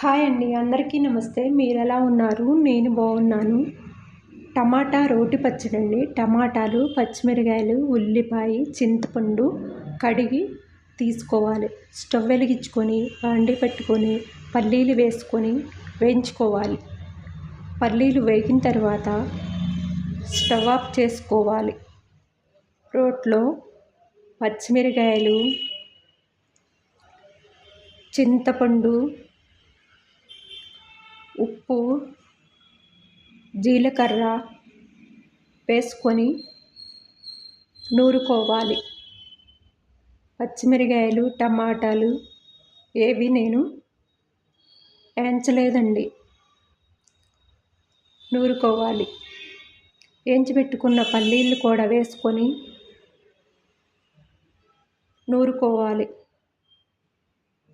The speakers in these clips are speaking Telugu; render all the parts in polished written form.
హాయ్ అండి, అందరికీ నమస్తే. మీరు ఎలా ఉన్నారు? నేను బాగున్నాను. టమాటా రోటి పచ్చడి అండి. టమాటాలు, పచ్చిమిరకాయలు, ఉల్లిపాయ, చింతపండు కడిగి తీసుకోవాలి. స్టవ్ వెలిగించుకొని బాండీ పెట్టుకొని పల్లీలు వేసుకొని వేయించుకోవాలి. పల్లీలు వేగిన తర్వాత స్టవ్ ఆఫ్ చేసుకోవాలి. రోట్లో పచ్చిమిరకాయలు, చింతపండు, ఉప్పు, జీలకర్ర వేసుకొని నూరుకోవాలి. పచ్చిమిరకాయలు, టమాటాలు ఏవి నేను వేయించలేదండి, నూరుకోవాలి. వేయించిపెట్టుకున్న పల్లీలు కూడా వేసుకొని నూరుకోవాలి.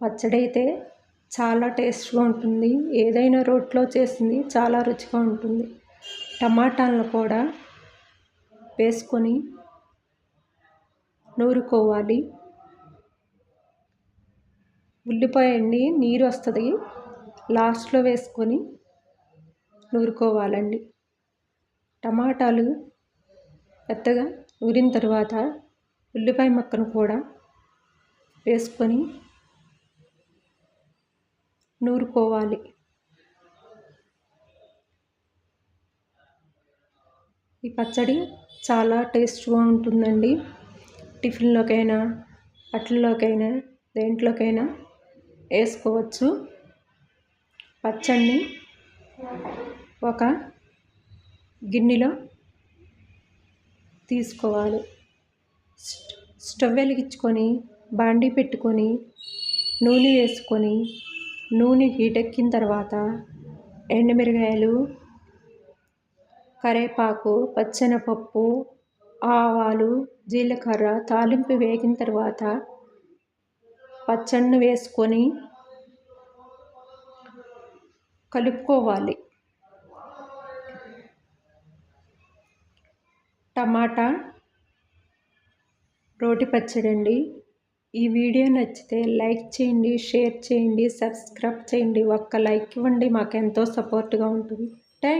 పచ్చడి అయితే చాలా టేస్ట్గా ఉంటుంది. ఏదైనా రోట్లో చేసింది చాలా రుచిగా ఉంటుంది. టమాటాలను కూడా వేసుకొని నూరుకోవాలి. ఉల్లిపాయ అండి, నీరు వస్తుంది, లాస్ట్లో వేసుకొని నూరుకోవాలండి. టమాటాలు పెద్దగా నూరిన తర్వాత ఉల్లిపాయ ముక్కను కూడా వేసుకొని నూరుకోవాలి. ఈ పచ్చడి చాలా టేస్ట్గా ఉంటుందండి. టిఫిన్లోకైనా, అట్లలోకైనా, దేంట్లోకైనా వేసుకోవచ్చు. పచ్చడిని ఒక గిన్నెలో తీసుకోవాలి. స్టవ్ వెలిగించుకొని బాండీ పెట్టుకొని నూనె వేసుకొని నూనె హీట్ ఎక్కిన తర్వాత ఎండుమిరకాయలు, కరివేపాకు, పచ్చెనపప్పు, ఆవాలు, జీలకర్ర తాలింపు వేగిన తర్వాత పచ్చడిని వేసుకొని కలుపుకోవాలి. టమాటా రోటి పచ్చడి అండి. ఈ వీడియో నచ్చితే లైక్ చేయండి, షేర్ చేయండి, సబ్స్క్రైబ్ చేయండి. ఒక్క లైక్ ఇవ్వండి, మాకు ఎంతో సపోర్ట్గా ఉంటుంది. థ్యాంక్